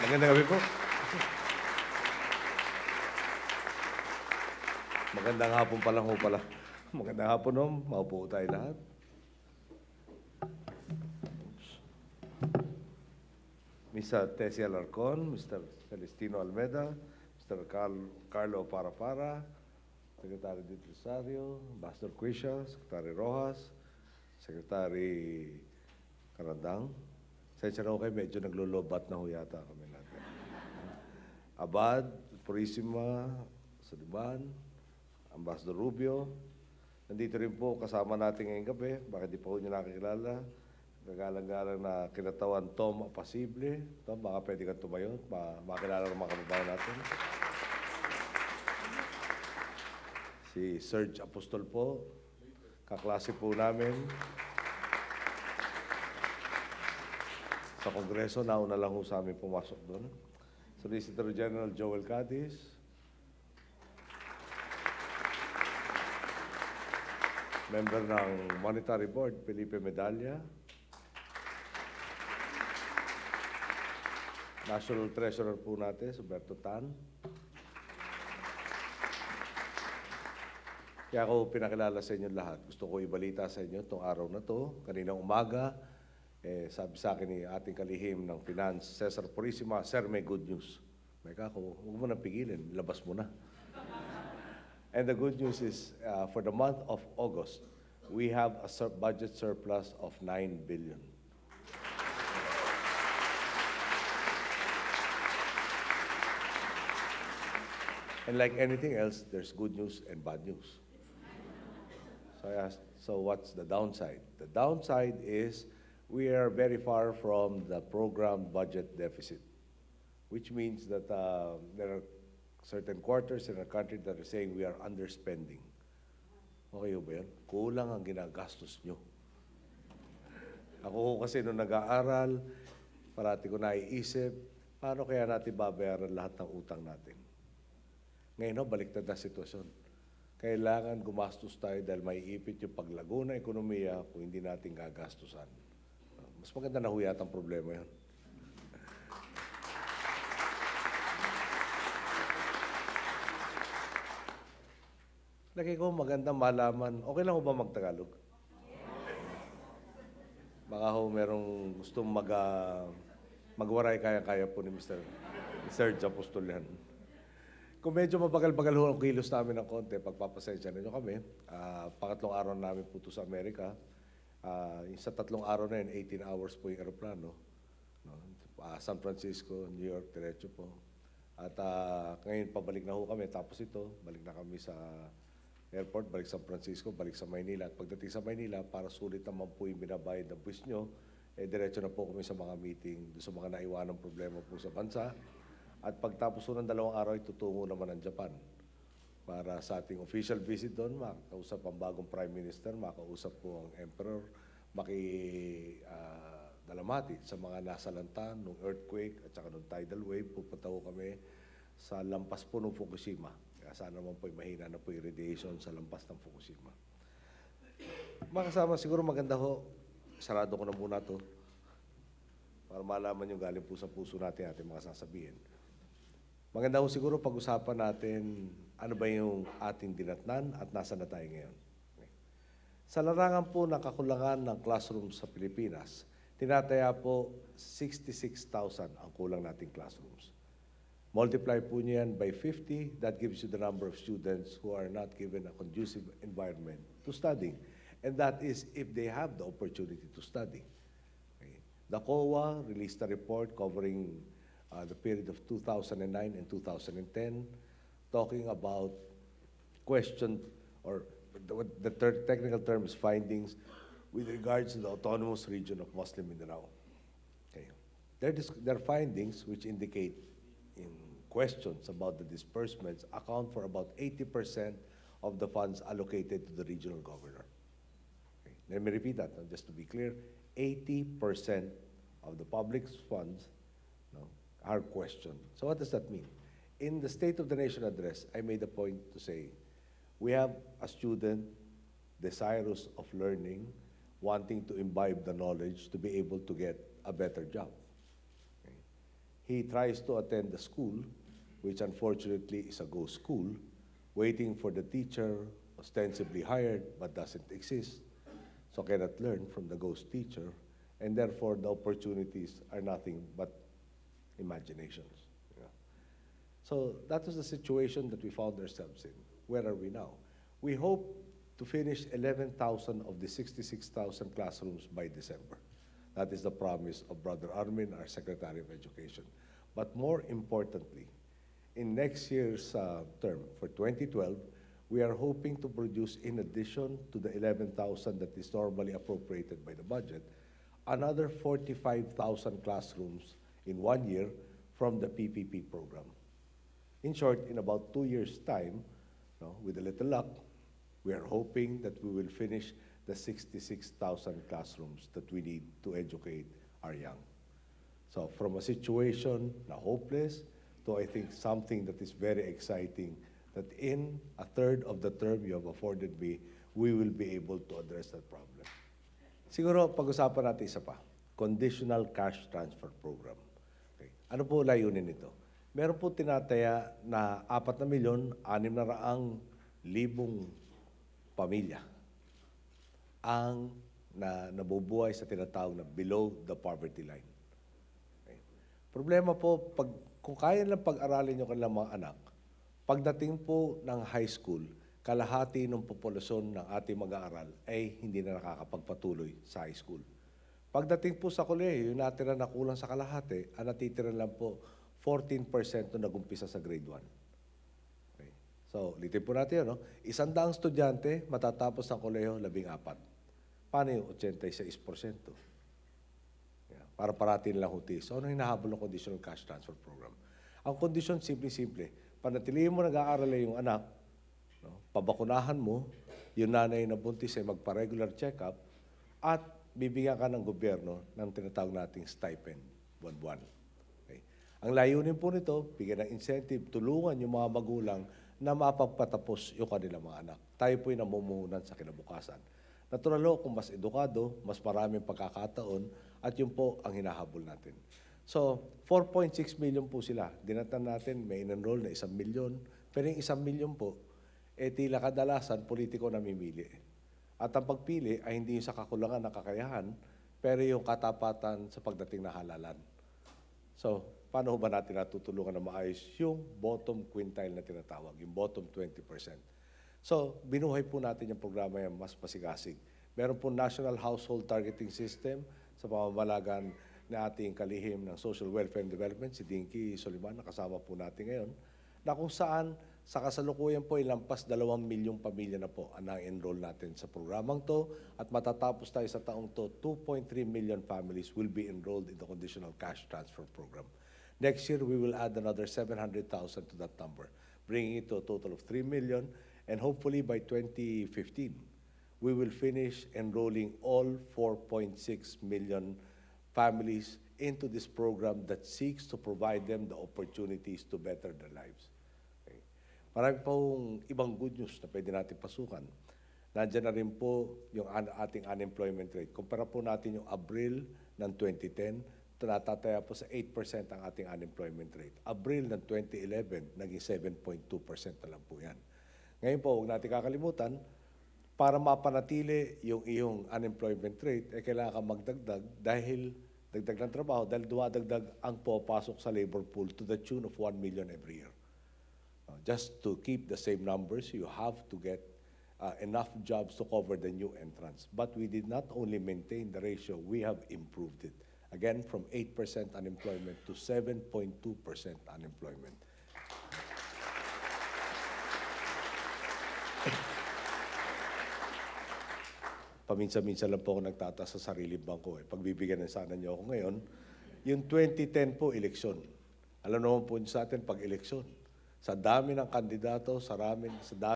Magandang gabi po. Magandang hapon pa lang ho pala. Magandang hapon ho. Maupo tayo lahat. Mr. Tessie Alarcon, Mr. Celestino Almeda, Mr. Carlo Parapara, Secretary Dito Rosario, Ambassador Quisha, Secretary Rojas, Secretary Carandang. Sensya na ho kayo, medyo naglulobat na ho yata kami natin. Abad, Purisima, Suliban, Ambassador Rubio. Nandito rin po kasama natin ngayong gabi. Bakit di pa ho nyo nakikilala? Nagalang-galang na kinatawan Tom Apasible. Tom, baka pwede kang tumayo. Makilala ng mga kababayan natin. Si Serge Apostol po. Kaklase po namin. Sa Kongreso, nauna lang ho sa amin pumasok doon. Solicitor General Joel Cadiz. Member ng Monetary Board, Felipe Medalla. National Treasurer po natin, Roberto Tan. Kaya ako pinakilala sa inyo lahat. Gusto ko ibalita sa inyo itong araw na to. Kaninang umaga, sabi sa akin ni ating kalihim ng Finance, Cesar Purisima, Sir, may good news. May kako, huwag mo nang pigilin, labas mo na. And the good news is, for the month of August, we have a budget surplus of 9 billion. And like anything else, there's good news and bad news. So I asked, so what's the downside? The downside is we are very far from the programmed budget deficit, which means that there are certain quarters in our country that are saying we are underspending. Okay ba yan? Kulang ang ginagastos nyo. Ako kasi nung nag-aaral, parati ko naiisip, paano kaya natin babayaran lahat ng utang natin? Ngayon, baliktad na sitwasyon. Kailangan gumastos tayo dahil maiipit yung paglago ng ekonomiya kung hindi natin gagastusan. Mas maganda na huyat ang problema yan. Lagi ko magandang malaman, okay lang ho ba magtagalog? Baka ho merong gustong magwaray kaya-kaya po ni Mr. Serge Apostol yan. Kung medyo mabagal-bagal ho ang kilos namin ng konti, pagpapasensya ninyo kami. Pangatlong araw namin po ito sa Amerika. Sa 3 araw na yun, 18 hours po yung aeroplano. San Francisco, New York, diretso po. At ngayon, pabalik na ho kami. Tapos ito, balik na kami sa airport, balik sa San Francisco, balik sa Maynila. At pagdating sa Maynila, para sulit naman po yung binabayad na buwis nyo, diretso na po kami sa mga meeting, sa mga naiwanang problema po sa bansa. At pagtapos po ng 2 araw, itutungo naman ng Japan para sa ating official visit doon, makausap ang bagong Prime Minister, makausap po ang Emperor, dalamati sa mga nasalanta ng earthquake at saka ng tidal wave. Pupunta po kami sa lampas po ng Fukushima. Kaya sana naman po mahina na po yung radiation sa lampas ng Fukushima. Mga kasama, siguro maganda ho, sarado ko na muna to para malaman yung galing po sa puso natin ating mga sasabihin. Maganda ho siguro pag-usapan natin ano ba yung ating dinatnan at nasa na tayo ngayon. Okay. Sa larangan po ng kakulangan ng classroom sa Pilipinas, tinataya po 66,000 ang kulang nating classrooms. Multiply po niyan by 50, that gives you the number of students who are not given a conducive environment to studying. And that is if they have the opportunity to study. Okay. The COA released a report covering the period of 2009 and 2010, talking about the technical term is findings with regards to the autonomous region of Muslim Mindanao. Okay. Their findings, which indicate in questions about the disbursements, account for about 80% of the funds allocated to the regional governor. Okay. Let me repeat that, just to be clear, 80% of the public's funds are questioned. So what does that mean? In the State of the Nation address, I made a point to say, we have a student desirous of learning, wanting to imbibe the knowledge to be able to get a better job. Okay. He tries to attend the school, which unfortunately is a ghost school, waiting for the teacher ostensibly hired but doesn't exist, so cannot learn from the ghost teacher, and therefore the opportunities are nothing but imaginations. Yeah. So that was the situation that we found ourselves in. Where are we now? We hope to finish 11,000 of the 66,000 classrooms by December. That is the promise of Brother Armin, our Secretary of Education. But more importantly, in next year's term, for 2012, we are hoping to produce, in addition to the 11,000 that is normally appropriated by the budget, another 45,000 classrooms in 1 year from the PPP program. In short, in about 2 years' time, with a little luck, we are hoping that we will finish the 66,000 classrooms that we need to educate our young. So from a situation na hopeless to, I think, something that is very exciting, that in a third of the term you have afforded me, we will be able to address that problem. Siguro, pag-usapan natin isa pa, Conditional Cash Transfer Program. Okay. Ano po layunin nito? Meron po tinataya na 4,600,000 pamilya ang nabubuhay sa tinatawag na below the poverty line. Okay. Problema po, kung kaya lang pag-aralin yung kanilang mga anak, pagdating po ng high school, kalahati ng populasyon ng ating mag-aaral ay hindi na nakakapagpatuloy sa high school. Pagdating po sa kolehiyo, yung natira na kulang sa kalahati, ang natitira lang po 14% na nag-umpisa sa grade 1. Okay. So, ulitin po natin yun, 100 estudyante, matatapos ang kolehiyo, 14. Paano yung 86%? Yeah. Para parating lang huti. So, ano hinahabol ng Conditional Cash Transfer Program? Ang kondisyon, simple-simple. Panatilihin mo nag-aaral yung anak, pabakunahan mo, yung nanay na buntis ay magpa-regular check-up, at bibigyan ka ng gobyerno ng tinatawag nating stipend, buwan-buwan. Okay. Ang layunin po nito, bigyan ng incentive, tulungan yung mga magulang na mapagpatapos yung kanilang mga anak. Tayo po'y namumuhunan sa kinabukasan. Natural ho, kung mas edukado, mas maraming pagkakataon, at yun po ang hinahabol natin. So, 4.6 million po sila. Dinatan natin, may in-enroll na 1 million, pero yung 1 million po, tila kadalasan, politiko namimili. At ang pagpili ay hindi yung sa kakulangan ng kakayahan, pero yung katapatan sa pagdating na halalan. So, paano ba natin natutulungan na maayos yung bottom quintile na tinatawag, yung bottom 20%? So, binuhay po natin yung programa yung mas pasigasig. Meron po National Household Targeting System sa pamamalagan na ating kalihim ng Social Welfare and Development, si Dinky Soliman, nakasama po natin ngayon, na kung saan sa kasalukuyan po, ilampas 2 milyong pamilya na po ang na-enroll natin sa programang to, at matatapos tayo sa taong to, 2.3 million families will be enrolled in the Conditional Cash Transfer Program. Next year, we will add another 700,000 to that number, bringing it to a total of 3 million, and hopefully by 2015, we will finish enrolling all 4.6 million families into this program that seeks to provide them the opportunities to better their lives. Marami pong ibang good news na pwede natin pasukan. Nandiyan na rin po yung ating unemployment rate. Kumpara po natin yung Abril ng 2010, natataya po sa 8% ang ating unemployment rate. Abril ng 2011, naging 7.2% na lang po yan. Ngayon po, huwag natin kakalimutan, para mapanatili yung iyong unemployment rate, kailangan ka magdagdag dahil dagdag ng trabaho, dahil dumadagdag ang papasok sa labor pool to the tune of 1 million every year. Just to keep the same numbers, you have to get enough jobs to cover the new entrants. But we did not only maintain the ratio, we have improved it. Again, from 8% unemployment to 7.2% unemployment. Paminsan-minsan lang po ako nagtataas sa sarili bangko. Pagbibigyan ng sana niyo ako ngayon, yung 2010 po, eleksyon. Alam naman po sa atin, pag eleksyon, sa dami ng kandidato, sa dami